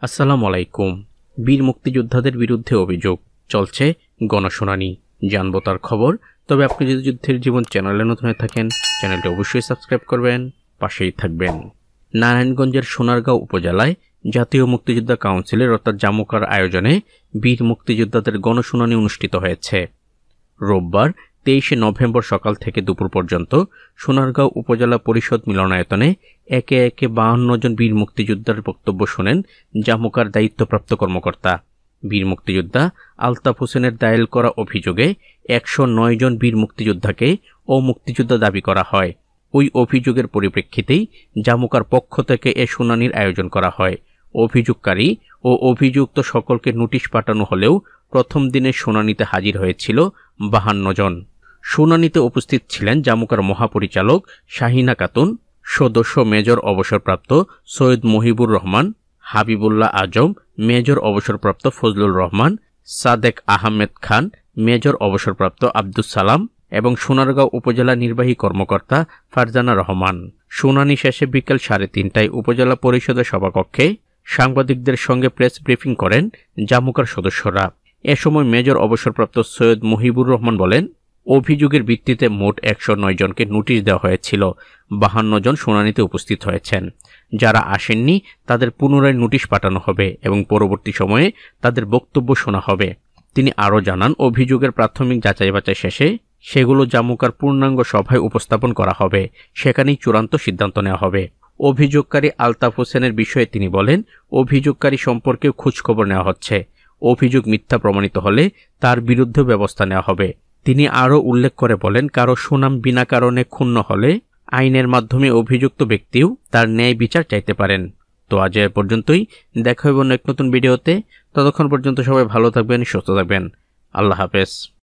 আসসালামু আলাইকুম। বীর মুক্তিযোদ্ধাদের বিরুদ্ধে অভিযোগ চলছে গণশুনানি, জানবো তার খবর। তবে আপনি যদি যুদ্ধের জীবন চ্যানেলে নতুন হয়ে থাকেন, চ্যানেলটি অবশ্যই সাবস্ক্রাইব করবেন, পাশেই থাকবেন। নারায়ণগঞ্জের সোনারগাঁও উপজেলায় জাতীয় মুক্তিযোদ্ধা কাউন্সিলের অর্থাৎ জামুকার আয়োজনে বীর মুক্তিযোদ্ধাদের গণশুনানি অনুষ্ঠিত হয়েছে। রোববার 23 নভেম্বর সকাল থেকে দুপুর পর্যন্ত সোনারগাঁও উপজেলা পরিষদ মিলনায়তনে একে একে 52 জন বীর মুক্তিযোদ্ধার বক্তব্য শোনেন জামুকার দায়িত্বপ্রাপ্ত কর্মকর্তা। বীর মুক্তিযোদ্ধা আলতাফ হোসেনের দায়ের করা অভিযোগে 109 জন বীর মুক্তিযোদ্ধাকে অমুক্তিযোদ্ধা দাবি করা হয়। ওই অভিযোগের পরিপ্রেক্ষিতেই জামুকার পক্ষ থেকে এ শুনানির আয়োজন করা হয়। অভিযোগকারী ও অভিযুক্ত সকলকে নোটিশ পাঠানো হলেও প্রথম দিনের শুনানিতে হাজির হয়েছিল 52 জন। শুনানিতে উপস্থিত ছিলেন জামুকার মহাপরিচালক শাহিনা খাতুন, সদস্য মেজর অবসরপ্রাপ্ত সৈয়দ মহিবুর রহমান, হাবিবুল্লাহ আজম, মেজর অবসরপ্রাপ্ত ফজলুর রহমান, সাদেক আহমেদ খান, মেজর অবসরপ্রাপ্ত আব্দুস সালাম এবং সোনারগাঁও উপজেলা নির্বাহী কর্মকর্তা ফারজানা রহমান। শুনানি শেষে বিকেল 3:30টায় উপজেলা পরিষদের সভাকক্ষে সাংবাদিকদের সঙ্গে প্রেস ব্রিফিং করেন জামুকার সদস্যরা। এ সময় মেজর অবসরপ্রাপ্ত সৈয়দ মহিবুর রহমান বলেন, অভিযোগের ভিত্তিতে মোট 109 জনকে নোটিশ দেওয়া হয়েছিল। 52 জন শুনানিতে উপস্থিত হয়েছেন। যারা আসেননি তাদের পুনরায় নোটিশ পাঠানো হবে এবং পরবর্তী সময়ে তাদের বক্তব্য শোনা হবে। তিনি আরও জানান, অভিযোগের প্রাথমিক যাচাই বাছাই শেষে সেগুলো জামুকার পূর্ণাঙ্গ সভায় উপস্থাপন করা হবে, সেখানেই চূড়ান্ত সিদ্ধান্ত নেওয়া হবে। অভিযোগকারী আলতাফ হোসেনের বিষয়ে তিনি বলেন, অভিযোগকারী সম্পর্কেও খোঁজখবর নেওয়া হচ্ছে। অভিযোগ মিথ্যা প্রমাণিত হলে তার বিরুদ্ধে ব্যবস্থা নেওয়া হবে। তিনি আরও উল্লেখ করে বলেন, কারো সুনাম বিনা কারণে ক্ষুণ্ণ হলে আইনের মাধ্যমে অভিযুক্ত ব্যক্তিও তার ন্যায় বিচার চাইতে পারেন। তো আজ এ পর্যন্তই, দেখা হবে অন্য এক নতুন ভিডিওতে। ততক্ষণ পর্যন্ত সবাই ভালো থাকবেন, সুস্থ থাকবেন। আল্লাহ হাফেজ।